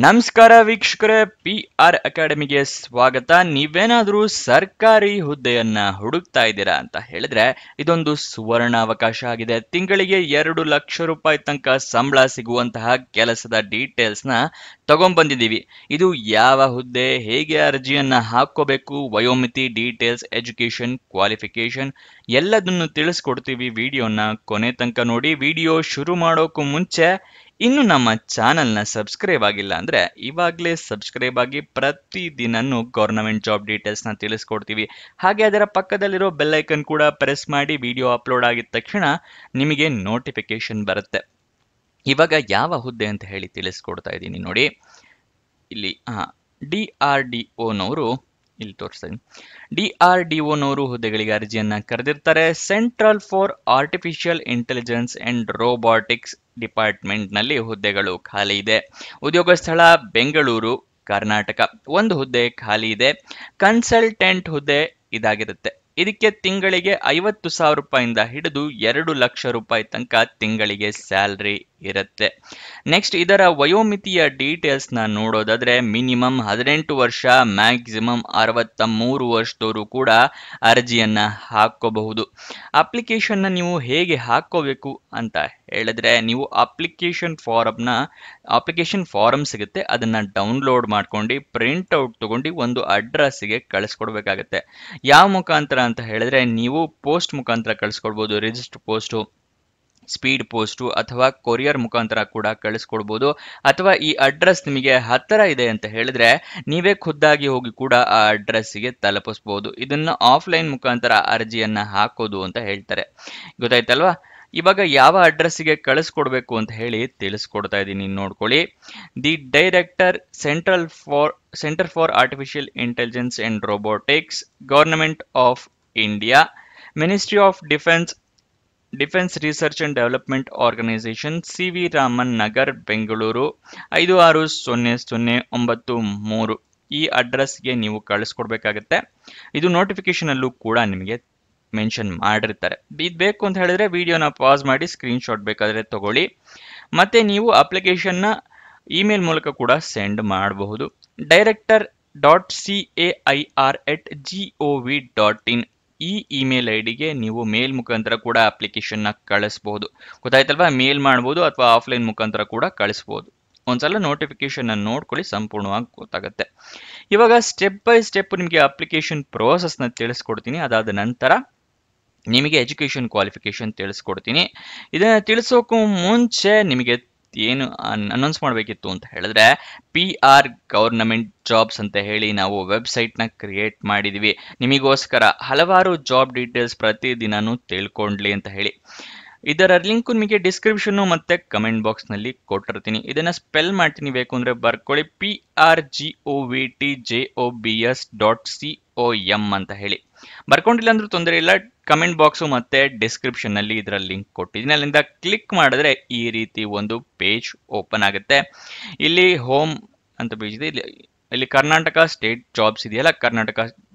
ನಮಸ್ಕಾರ ವೀಕ್ಷಕರೇ, PR ಅಕಾಡೆಮಿಗೆ ಸ್ವಾಗತ. ನೀವೇನಾದ್ರೂ ಸರ್ಕಾರಿ ಹುದ್ದೆಯನ್ನ ಹುಡುಕ್ತಾ ಇದ್ದೀರಾ ಅಂತ ಹೇಳಿದ್ರೆ ಇದೊಂದು ಸುವರ್ಣ ಅವಕಾಶ ಆಗಿದೆ. ತಿಂಗಳಿಗೆ 2 ಲಕ್ಷ ರೂಪಾಯಿ ತನಕ ಸಂಬಳ ಸಿಗುವಂತಹ ಕೆಲಸದ ಡೀಟೇಲ್ಸ್ ನ ತಗೊಂಡ್ಬಂದಿದ್ದೀವಿ. ಇದು ಯಾವ ಹುದ್ದೆ, ಹೇಗೆ ಅರ್ಜಿಯನ್ನ ಹಾಕೋಬೇಕು, ವಯೋಮಿತಿ, ಡೀಟೇಲ್ಸ್, ಎಜುಕೇಶನ್, ಕ್ವಾಲಿಫಿಕೇಶನ್ ಎಲ್ಲದನ್ನು ತಿಳಿಸ್ಕೊಡ್ತೀವಿ. ವಿಡಿಯೋನ ಕೊನೆ ತನಕ ನೋಡಿ. ವಿಡಿಯೋ ಶುರು ಮಾಡೋಕ್ಕೂ ಮುಂಚೆ ಇನ್ನು ನಮ್ಮ ಚಾನೆಲ್ನ ಸಬ್ಸ್ಕ್ರೈಬ್ ಆಗಿಲ್ಲ ಅಂದ್ರೆ ಇವಾಗಲೇ ಸಬ್ಸ್ಕ್ರೈಬ್ ಆಗಿ. ಪ್ರತಿದಿನನೂ ಗವರ್ನಮೆಂಟ್ ಜಾಬ್ ಡೀಟೇಲ್ಸ್ನ ತಿಳಿಸ್ಕೊಡ್ತೀವಿ. ಹಾಗೆ ಅದರ ಪಕ್ಕದಲ್ಲಿರೋ ಬೆಲ್ ಐಕನ್ ಕೂಡ ಪ್ರೆಸ್ ಮಾಡಿ. ವಿಡಿಯೋ ಅಪ್ಲೋಡ್ ಆಗಿದ ತಕ್ಷಣ ನಿಮಗೆ ನೋಟಿಫಿಕೇಶನ್ ಬರುತ್ತೆ. ಇವಾಗ ಯಾವ ಹುದ್ದೆ ಅಂತ ಹೇಳಿ ತಿಳಿಸ್ಕೊಡ್ತಾ ಇದ್ದೀನಿ ನೋಡಿ. ಇಲ್ಲಿ DRDOನವರು ಇಲ್ಲಿ ತೋರಿಸ್ತಾ ಇದ್ದೀನಿ. DRDOನವರು ಹುದ್ದೆಗಳಿಗೆ ಅರ್ಜಿಯನ್ನ ಕರೆದಿರ್ತಾರೆ. Central for artificial intelligence and robotics department ನಲ್ಲಿ ಹುದ್ದೆಗಳು ಖಾಲಿ ಇದೆ. ಉದ್ಯೋಗ ಸ್ಥಳ ಬೆಂಗಳೂರು, ಕರ್ನಾಟಕ. ಒಂದು ಹುದ್ದೆ ಖಾಲಿ ಇದೆ. ಕನ್ಸಲ್ಟೆಂಟ್ ಹುದ್ದೆ ಇದಾಗಿರುತ್ತೆ. ಇದಕ್ಕೆ ತಿಂಗಳಿಗೆ 50,000 ರೂಪಾಯಿಂದ ಹಿಡಿದು 2 ಲಕ್ಷ ರೂಪಾಯಿ ತನಕ ತಿಂಗಳಿಗೆ ಸ್ಯಾಲ್ರಿ ಇರುತ್ತೆ. ನೆಕ್ಸ್ಟ್ ಇದರ ವಯೋಮಿತಿಯ ಡೀಟೇಲ್ಸ್ ನ ನೋಡೋದಾದ್ರೆ ಮಿನಿಮಮ್ 18 ವರ್ಷ, ಮ್ಯಾಕ್ಸಿಮಮ್ 63 ವರ್ಷದವರು ಕೂಡ ಅರ್ಜಿಯನ್ನ ಹಾಕೋಬಹುದು. ಅಪ್ಲಿಕೇಶನ್ ನೀವು ಹೇಗೆ ಹಾಕೋಬೇಕು ಅಂತ ಹೇಳಿದ್ರೆ, ನೀವು ಅಪ್ಲಿಕೇಶನ್ ಫಾರಂ ಸಿಗುತ್ತೆ, ಅದನ್ನ ಡೌನ್ಲೋಡ್ ಮಾಡ್ಕೊಂಡು ಪ್ರಿಂಟ್ ಔಟ್ ತಗೊಂಡು ಒಂದು ಅಡ್ರೆಸ್ಗೆ ಕಳಿಸ್ಕೊಡ್ಬೇಕಾಗತ್ತೆ. ಯಾವ ಮುಖಾಂತರ ಅಂತ ಹೇಳಿದ್ರೆ, ನೀವು ಪೋಸ್ಟ್ ಮುಖಾಂತರ ಕಳಿಸ್ಕೊಡ್ಬೋದು, ರಿಜಿಸ್ಟರ್ ಪೋಸ್ಟು, ಸ್ಪೀಡ್ ಪೋಸ್ಟು ಅಥವಾ ಕೊರಿಯರ್ ಮುಖಾಂತರ ಕೂಡ ಕಳಿಸ್ಕೊಡ್ಬೋದು. ಅಥವಾ ಈ ಅಡ್ರೆಸ್ ನಿಮಗೆ ಹತ್ತಿರ ಇದೆ ಅಂತ ಹೇಳಿದ್ರೆ ನೀವೇ ಖುದ್ದಾಗಿ ಹೋಗಿ ಕೂಡ ಆ ಅಡ್ರೆಸ್ಸಿಗೆ ತಲುಪಿಸ್ಬೋದು. ಇದನ್ನ ಆಫ್ಲೈನ್ ಮುಖಾಂತರ ಅರ್ಜಿಯನ್ನ ಹಾಕೋದು ಅಂತ ಹೇಳ್ತಾರೆ. ಗೊತ್ತಾಯ್ತಲ್ವಾ? ಇವಾಗ ಯಾವ ಅಡ್ರೆಸ್ಸಿಗೆ ಕಳಿಸ್ಕೊಡ್ಬೇಕು ಅಂತ ಹೇಳಿ ತಿಳಿಸ್ಕೊಡ್ತಾ ಇದ್ದೀನಿ, ನೋಡ್ಕೊಳ್ಳಿ. The director, centre for artificial intelligence and robotics, government of India, ministry of defence research and development organisation, CV Raman Nagar, Bengaluru 560093. ಈ ಅಡ್ರೆಸ್ಗೆ ನೀವು ಕಳಿಸ್ಕೊಡ್ಬೇಕಾಗತ್ತೆ. ಇದು ನೋಟಿಫಿಕೇಶನ್ ಅಲ್ಲೂ ಕೂಡ ನಿಮಗೆ ಮೆನ್ಷನ್ ಮಾಡಿರ್ತಾರೆ. ಇದು ಬೇಕು ಅಂತ ಹೇಳಿದ್ರೆ ವಿಡಿಯೋನ ಪಾಸ್ ಮಾಡಿ ಸ್ಕ್ರೀನ್ಶಾಟ್ ಬೇಕಾದ್ರೆ ತಗೊಳ್ಳಿ. ಮತ್ತೆ ನೀವು ಅಪ್ಲಿಕೇಶನ್ನ ಇಮೇಲ್ ಮೂಲಕ ಕೂಡ ಸೆಂಡ್ ಮಾಡಬಹುದು. director.cair@gov.in ಈ ಇಮೇಲ್ ಐಡಿಗೆ ನೀವು ಮೇಲ್ ಮುಖಾಂತರ ಕೂಡ ಅಪ್ಲಿಕೇಶನ್ನ ಕಳಿಸಬಹುದು. ಗೊತ್ತಾಯ್ತಲ್ವಾ? ಮೇಲ್ ಮಾಡ್ಬೋದು ಅಥವಾ ಆಫ್ಲೈನ್ ಮುಖಾಂತರ ಕೂಡ ಕಳಿಸ್ಬೋದು. ಒಂದ್ಸಲ ನೋಟಿಫಿಕೇಶನ್ ಅನ್ನು ನೋಡ್ಕೊಳ್ಳಿ, ಸಂಪೂರ್ಣವಾಗಿ ಗೊತ್ತಾಗುತ್ತೆ. ಇವಾಗ ಸ್ಟೆಪ್ ಬೈ ಸ್ಟೆಪ್ ನಿಮಗೆ ಅಪ್ಲಿಕೇಶನ್ ಪ್ರೋಸೆಸ್ನ ತಿಳಿಸ್ಕೊಡ್ತೀನಿ. ಅದಾದ ನಂತರ ನಿಮಗೆ ಎಜುಕೇಶನ್ ಕ್ವಾಲಿಫಿಕೇಶನ್ ತಿಳಿಸ್ಕೊಡ್ತೀನಿ. ಇದನ್ನ ತಿಳಿಸೋಕ್ಕೂ ಮುಂಚೆ ನಿಮಗೆ ಏನು ಅನೌನ್ಸ್ ಮಾಡಬೇಕಿತ್ತು ಅಂತ ಹೇಳಿದ್ರೆ, PR ಗವರ್ನಮೆಂಟ್ ಜಾಬ್ಸ್ ಅಂತ ಹೇಳಿ ನಾವು ವೆಬ್ಸೈಟ್ನ ಕ್ರಿಯೇಟ್ ಮಾಡಿದ್ವಿ ನಿಮಗೋಸ್ಕರ. ಹಲವಾರು ಜಾಬ್ ಡೀಟೇಲ್ಸ್ ಪ್ರತಿದಿನನೂ ತಿಳ್ಕೊಂಡ್ಲಿ ಅಂತ ಹೇಳಿ. ಇದರ ಲಿಂಕ್ ನಿಮಗೆ ಡಿಸ್ಕ್ರಿಪ್ಷನ್ ಮತ್ತೆ ಕಮೆಂಟ್ ಬಾಕ್ಸ್ ನಲ್ಲಿ ಕೊಟ್ಟಿರ್ತೀನಿ. ಇದನ್ನ ಸ್ಪೆಲ್ ಮಾಡ್ತೀನಿ, ಬೇಕು ಅಂದ್ರೆ ಬರ್ಕೊಳ್ಳಿ. PRGOVTJOBS.com ಅಂತ ಹೇಳಿ. ಬರ್ಕೊಂಡಿಲ್ಲ ಅಂದ್ರೂ ತೊಂದರೆ ಇಲ್ಲ, ಕಮೆಂಟ್ ಬಾಕ್ಸು ಮತ್ತೆ ಡಿಸ್ಕ್ರಿಪ್ಷನ್ ನಲ್ಲಿ ಇದರ ಲಿಂಕ್ ಕೊಟ್ಟಿದ್ದೀನಿ. ಅಲ್ಲಿಂದ ಕ್ಲಿಕ್ ಮಾಡಿದ್ರೆ ಈ ರೀತಿ ಒಂದು ಪೇಜ್ ಓಪನ್ ಆಗುತ್ತೆ. ಇಲ್ಲಿ ಹೋಮ್ ಅಂತ ಪೇಜ್ ಇದೆ. ಇಲ್ಲಿ ಕರ್ನಾಟಕ ಸ್ಟೇಟ್ ಜಾಬ್ಸ್ ಇದೆಯಲ್ಲ, ಕರ್ನಾಟಕ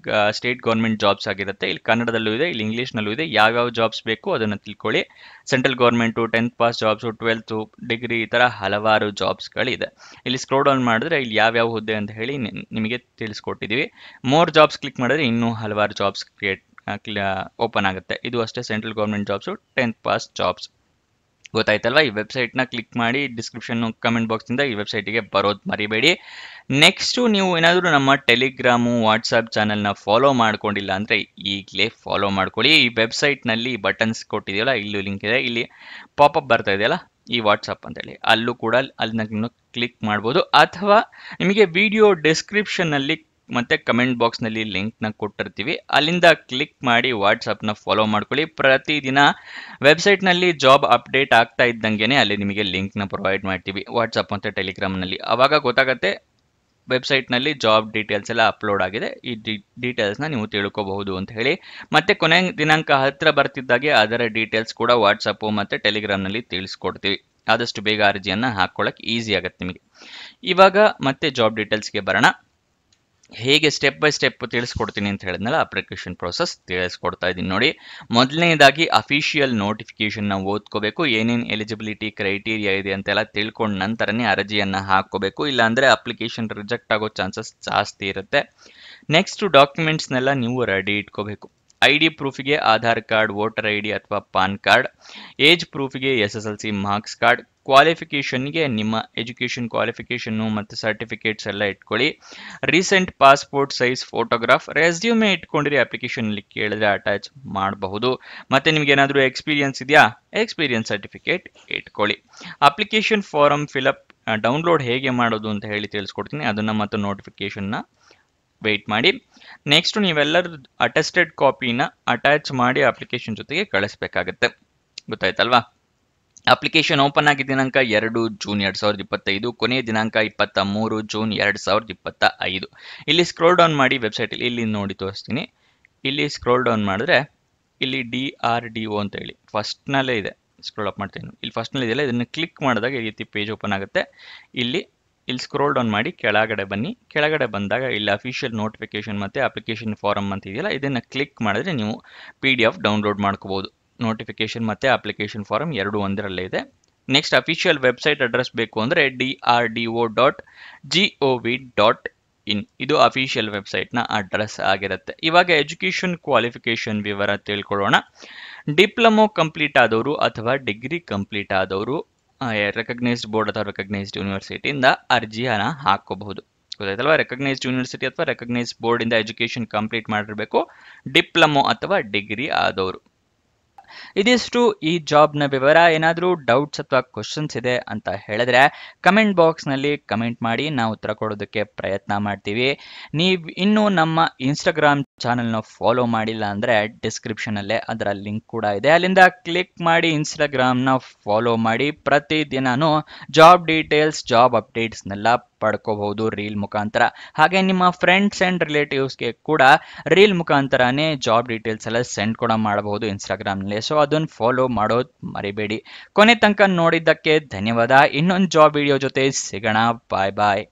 ಸ್ಟೇಟ್ ಗೌರ್ಮೆಂಟ್ ಜಾಬ್ಸ್ ಆಗಿರುತ್ತೆ. ಇಲ್ಲಿ ಕನ್ನಡದಲ್ಲೂ ಇದೆ, ಇಲ್ಲಿ ಇಂಗ್ಲೀಷ್ನಲ್ಲೂ ಇದೆ. ಯಾವ್ಯಾವ ಜಾಬ್ಸ್ ಬೇಕು ಅದನ್ನು ತಿಳ್ಕೊಳ್ಳಿ. Central government, 10th pass jobs, 12th, degree, ಈ ಥರ ಹಲವಾರು ಜಾಬ್ಸ್ಗಳಿದೆ. ಇಲ್ಲಿ ಸ್ಕ್ರೋಲ್ ಡೌನ್ ಮಾಡಿದ್ರೆ ಇಲ್ಲಿ ಯಾವ್ಯಾವ ಹುದ್ದೆ ಅಂತ ಹೇಳಿ ನಿಮಗೆ ತಿಳಿಸ್ಕೊಟ್ಟಿದ್ದೀವಿ. ಮೋರ್ ಜಾಬ್ಸ್ ಕ್ಲಿಕ್ ಮಾಡಿದ್ರೆ ಇನ್ನೂ ಹಲವಾರು ಜಾಬ್ಸ್ ಓಪನ್ ಆಗುತ್ತೆ. ಇದು ಅಷ್ಟೇ, central government jobs, 10th pass jobs. ಗೊತ್ತಾಯ್ತಲ್ವಾ? ಈ ವೆಬ್ಸೈಟ್ನ ಕ್ಲಿಕ್ ಮಾಡಿ ಡಿಸ್ಕ್ರಿಪ್ಷನ್ ಕಮೆಂಟ್ ಬಾಕ್ಸಿಂದ ಈ ವೆಬ್ಸೈಟಿಗೆ ಬರೋದು ಮರಿಬೇಡಿ. ನೆಕ್ಸ್ಟು ನೀವು ಏನಾದರೂ ನಮ್ಮ ಟೆಲಿಗ್ರಾಮು, ವಾಟ್ಸಪ್ ಚಾನಲ್ನ ಫಾಲೋ ಮಾಡ್ಕೊಂಡಿಲ್ಲ ಅಂದರೆ ಈಗಲೇ ಫಾಲೋ ಮಾಡ್ಕೊಳ್ಳಿ. ಈ ವೆಬ್ಸೈಟ್ನಲ್ಲಿ ಬಟನ್ಸ್ ಕೊಟ್ಟಿದೆಯಲ್ಲ, ಇಲ್ಲೂ ಲಿಂಕ್ ಇದೆ. ಇಲ್ಲಿ ಪಾಪಪ್ ಬರ್ತಾ ಇದೆಯಲ್ಲ, ಈ ವಾಟ್ಸಪ್ ಅಂತೇಳಿ, ಅಲ್ಲೂ ಕೂಡ ಅಲ್ಲಿನ ಕ್ಲಿಕ್ ಮಾಡ್ಬೋದು. ಅಥವಾ ನಿಮಗೆ ವಿಡಿಯೋ ಡಿಸ್ಕ್ರಿಪ್ಷನ್ನಲ್ಲಿ ಮತ್ತೆ ಕಮೆಂಟ್ ಬಾಕ್ಸ್ನಲ್ಲಿ ಲಿಂಕ್ನ ಕೊಟ್ಟಿರ್ತೀವಿ, ಅಲ್ಲಿಂದ ಕ್ಲಿಕ್ ಮಾಡಿ ವಾಟ್ಸಪ್ನ ಫಾಲೋ ಮಾಡ್ಕೊಳ್ಳಿ. ಪ್ರತಿದಿನ ವೆಬ್ಸೈಟ್ನಲ್ಲಿ ಜಾಬ್ ಅಪ್ಡೇಟ್ ಆಗ್ತಾ ಇದ್ದಂಗೆ ಅಲ್ಲಿ ನಿಮಗೆ ಲಿಂಕ್ನ ಪ್ರೊವೈಡ್ ಮಾಡ್ತೀವಿ, ವಾಟ್ಸಪ್ ಮತ್ತು ಟೆಲಿಗ್ರಾಮ್ನಲ್ಲಿ. ಆವಾಗ ಗೊತ್ತಾಗುತ್ತೆ ವೆಬ್ಸೈಟ್ನಲ್ಲಿ ಜಾಬ್ ಡೀಟೇಲ್ಸ್ ಎಲ್ಲ ಅಪ್ಲೋಡ್ ಆಗಿದೆ, ಈ ಡೀಟೇಲ್ಸ್ನ ನೀವು ತಿಳ್ಕೋಬಹುದು ಅಂತ ಹೇಳಿ. ಮತ್ತೆ ಕೊನೆ ದಿನಾಂಕ ಹತ್ತಿರ ಬರ್ತಿದ್ದಾಗೆ ಅದರ ಡೀಟೇಲ್ಸ್ ಕೂಡ ವಾಟ್ಸಪ್ಪು ಮತ್ತು ಟೆಲಿಗ್ರಾಮ್ನಲ್ಲಿ ತಿಳಿಸ್ಕೊಡ್ತೀವಿ. ಆದಷ್ಟು ಬೇಗ ಅರ್ಜಿಯನ್ನು ಹಾಕ್ಕೊಳ್ಳೋಕೆ ಈಸಿ ಆಗುತ್ತೆ ನಿಮಗೆ. ಇವಾಗ ಮತ್ತೆ ಜಾಬ್ ಡೀಟೇಲ್ಸ್ಗೆ ಬರೋಣ. ಹೇಗೆ ಸ್ಟೆಪ್ ಬೈ ಸ್ಟೆಪ್ ತಿಳಿಸ್ಕೊಡ್ತೀನಿ ಅಂತ ಹೇಳಿದ್ನಲ್ಲ, ಅಪ್ಲಿಕೇಶನ್ ಪ್ರೋಸೆಸ್ ತಿಳಿಸ್ಕೊಡ್ತಾ ಇದ್ದೀನಿ ನೋಡಿ. ಮೊದಲನೇದಾಗಿ ಅಫಿಷಿಯಲ್ ನೋಟಿಫಿಕೇಶನ್ನ ಓದ್ಕೋಬೇಕು, ಏನೇನು ಎಲಿಜಿಬಿಲಿಟಿ ಕ್ರೈಟೀರಿಯಾ ಇದೆ ಅಂತೆಲ್ಲ ತಿಳ್ಕೊಂಡ ನಂತರನೇ ಅರ್ಜಿಯನ್ನು ಹಾಕ್ಕೋಬೇಕು, ಇಲ್ಲಾಂದರೆ ಅಪ್ಲಿಕೇಶನ್ ರಿಜೆಕ್ಟ್ ಆಗೋ ಚಾನ್ಸಸ್ ಜಾಸ್ತಿ ಇರುತ್ತೆ. ನೆಕ್ಸ್ಟ್ ಡಾಕ್ಯುಮೆಂಟ್ಸ್ನೆಲ್ಲ ನೀವು ರೆಡಿ ಇಟ್ಕೋಬೇಕು. ID ಪ್ರೂಫಿಗೆ ಆಧಾರ್ ಕಾರ್ಡ್, ವೋಟರ್ ID ಅಥವಾ ಪಾನ್ ಕಾರ್ಡ್. ಏಜ್ ಪ್ರೂಫಿಗೆ SSLC ಮಾರ್ಕ್ಸ್ ಕಾರ್ಡ್. ಕ್ವಾಲಿಫಿಕೇಷನ್ಗೆ ನಿಮ್ಮ ಎಜುಕೇಷನ್ ಕ್ವಾಲಿಫಿಕೇಷನ್ನು ಮತ್ತು ಸರ್ಟಿಫಿಕೇಟ್ಸ್ ಎಲ್ಲ ಇಟ್ಕೊಳ್ಳಿ. Recent passport size photograph. Resume ಇಟ್ಕೊಂಡಿರಿ, ಅಪ್ಲಿಕೇಶನಲ್ಲಿ ಕೇಳಿದ್ರೆ ಅಟ್ಯಾಚ್ ಮಾಡಬಹುದು. ಮತ್ತು ನಿಮ್ಗೆ ಏನಾದರೂ ಎಕ್ಸ್ಪೀರಿಯನ್ಸ್ ಇದೆಯಾ, ಎಕ್ಸ್ಪೀರಿಯನ್ಸ್ ಸರ್ಟಿಫಿಕೇಟ್ ಇಟ್ಕೊಳ್ಳಿ. ಅಪ್ಲಿಕೇಶನ್ ಫಾರಮ್ ಫಿಲಪ್ ಡೌನ್ಲೋಡ್ ಹೇಗೆ ಮಾಡೋದು ಅಂತ ಹೇಳಿ ತಿಳಿಸ್ಕೊಡ್ತೀನಿ, ಅದನ್ನು ಮತ್ತು ನೋಟಿಫಿಕೇಷನ್ನ ವೆಯ್ಟ್ ಮಾಡಿ. ನೆಕ್ಸ್ಟ್ ನೀವೆಲ್ಲರೂ ಅಟೆಸ್ಟೆಡ್ ಕಾಪಿನ ಅಟ್ಯಾಚ್ ಮಾಡಿ ಅಪ್ಲಿಕೇಶನ್ ಜೊತೆಗೆ ಕಳಿಸ್ಬೇಕಾಗತ್ತೆ. ಗೊತ್ತಾಯ್ತಲ್ವಾ? ಅಪ್ಲಿಕೇಶನ್ ಓಪನ್ ಆಗಿದ್ದ ದಿನಾಂಕ 2 ಜೂನ್ 2025, ಕೊನೆಯ ದಿನಾಂಕ 23 ಜೂನ್ 2025. ಇಲ್ಲಿ ಸ್ಕ್ರೋಲ್ ಡೌನ್ ಮಾಡಿ ವೆಬ್ಸೈಟಲ್ಲಿ, ಇಲ್ಲಿ ನೋಡಿ ತೋರಿಸ್ತೀನಿ. ಇಲ್ಲಿ ಸ್ಕ್ರೋಲ್ ಡೌನ್ ಮಾಡಿದ್ರೆ ಇಲ್ಲಿ DRDO ಅಂತ ಹೇಳಿ ಫಸ್ಟ್ನಲ್ಲೇ ಇದೆ. ಸ್ಕ್ರೋಲ್ ಅಪ್ ಮಾಡ್ತೀನಿ, ಇಲ್ಲಿ ಫಸ್ಟ್ನಲ್ಲಿ ಇದೆಯಲ್ಲ, ಇದನ್ನು ಕ್ಲಿಕ್ ಮಾಡಿದಾಗ ಈ ರೀತಿ ಪೇಜ್ ಓಪನ್ ಆಗುತ್ತೆ. ಇಲ್ಲಿ ಸ್ಕ್ರೋಲ್ ಡೌನ್ ಮಾಡಿ ಕೆಳಗಡೆ ಬನ್ನಿ. ಕೆಳಗಡೆ ಬಂದಾಗ ಇಲ್ಲಿ ಅಫಿಷಿಯಲ್ ನೋಟಿಫಿಕೇಶನ್ ಮತ್ತು ಅಪ್ಲಿಕೇಶನ್ ಫಾರಮ್ ಅಂತ ಇದೆಯಲ್ಲ, ಇದನ್ನು ಕ್ಲಿಕ್ ಮಾಡಿದ್ರೆ ನೀವು PDF ಡೌನ್ಲೋಡ್ ಮಾಡ್ಕೋಬೋದು. ನೋಟಿಫಿಕೇಶನ್ ಮತ್ತು ಅಪ್ಲಿಕೇಶನ್ ಫಾರಮ್ ಎರಡು ಒಂದರಲ್ಲೇ ಇದೆ. ನೆಕ್ಸ್ಟ್ ಅಫಿಷಿಯಲ್ ವೆಬ್ಸೈಟ್ ಅಡ್ರೆಸ್ ಬೇಕು ಅಂದರೆ drdo.gov.in, ಇದು ಅಫಿಷಿಯಲ್ ವೆಬ್ಸೈಟ್ನ ಅಡ್ರೆಸ್ ಆಗಿರುತ್ತೆ. ಇವಾಗ ಎಜುಕೇಷನ್ ಕ್ವಾಲಿಫಿಕೇಷನ್ ವಿವರ ತಿಳ್ಕೊಳ್ಳೋಣ. ಡಿಪ್ಲೊಮೊ ಕಂಪ್ಲೀಟ್ ಆದವರು ಅಥವಾ ಡಿಗ್ರಿ ಕಂಪ್ಲೀಟ್ ಆದವರು ರೆಕಗ್ನೈಸ್ಡ್ ಬೋರ್ಡ್ ಅಥವಾ ರೆಕಗ್ನೈಸ್ಡ್ ಯೂನಿವರ್ಸಿಟಿಯಿಂದ ಅರ್ಜಿಯನ್ನು ಹಾಕೋಬಹುದು. ಗೊತ್ತಾಯ್ತಲ್ವಾ? ರೆಕಗ್ನೈಸ್ಡ್ ಯೂನಿವರ್ಸಿಟಿ ಅಥವಾ ರೆಕಗ್ನೈಸ್ಡ್ ಬೋರ್ಡಿಂದ ಎಜುಕೇಷನ್ ಕಂಪ್ಲೀಟ್ ಮಾಡಿರಬೇಕು, ಡಿಪ್ಲೊಮೊ ಅಥವಾ ಡಿಗ್ರಿ ಆದವರು. ಇದಿಷ್ಟು ಈ ಜಾಬ್ನ ವಿವರ. ಏನಾದರೂ ಡೌಟ್ಸ್ ಅಥವಾ ಕ್ವಶನ್ಸ್ ಇದೆ ಅಂತ ಹೇಳಿದ್ರೆ ಕಮೆಂಟ್ ಬಾಕ್ಸ್ನಲ್ಲಿ ಕಮೆಂಟ್ ಮಾಡಿ, ನಾವು ಉತ್ತರ ಕೊಡೋದಕ್ಕೆ ಪ್ರಯತ್ನ ಮಾಡ್ತೀವಿ. ನೀವು ಇನ್ನೂ ನಮ್ಮ ಇನ್ಸ್ಟಾಗ್ರಾಮ್ ಚಾನಲ್ನ ಫಾಲೋ ಮಾಡಿಲ್ಲ ಅಂದರೆ ಡಿಸ್ಕ್ರಿಪ್ಷನಲ್ಲೇ ಅದರ ಲಿಂಕ್ ಕೂಡ ಇದೆ, ಅಲ್ಲಿಂದ ಕ್ಲಿಕ್ ಮಾಡಿ ಇನ್ಸ್ಟಾಗ್ರಾಮ್ನ ಫಾಲೋ ಮಾಡಿ. ಪ್ರತಿದಿನನೂ ಜಾಬ್ ಡೀಟೇಲ್ಸ್, ಜಾಬ್ ಅಪ್ಡೇಟ್ಸ್ನೆಲ್ಲ ಪಡ್ಕೋಬಹುದು ರೀಲ್ ಮುಖಾಂತರ. ಹಾಗೆ ನಿಮ್ಮ ಫ್ರೆಂಡ್ಸ್ ಆ್ಯಂಡ್ ರಿಲೇಟಿವ್ಸ್ಗೆ ಕೂಡ ರೀಲ್ ಮುಖಾಂತರನೇ ಜಾಬ್ ಡೀಟೇಲ್ಸ್ ಎಲ್ಲ ಸೆಂಡ್ ಕೂಡ ಮಾಡಬಹುದು ಇನ್ಸ್ಟಾಗ್ರಾಮ್ನಲ್ಲಿ. ಸೊ ಅದನ್ನು ಫಾಲೋ ಮಾಡೋದು ಮರಿಬೇಡಿ. ಕೊನೆ ತನಕ ನೋಡಿದ್ದಕ್ಕೆ ಧನ್ಯವಾದ. ಇನ್ನೊಂದು ಜಾಬ್ ವಿಡಿಯೋ ಜೊತೆ ಸಿಗೋಣ. ಬಾಯ್ ಬಾಯ್.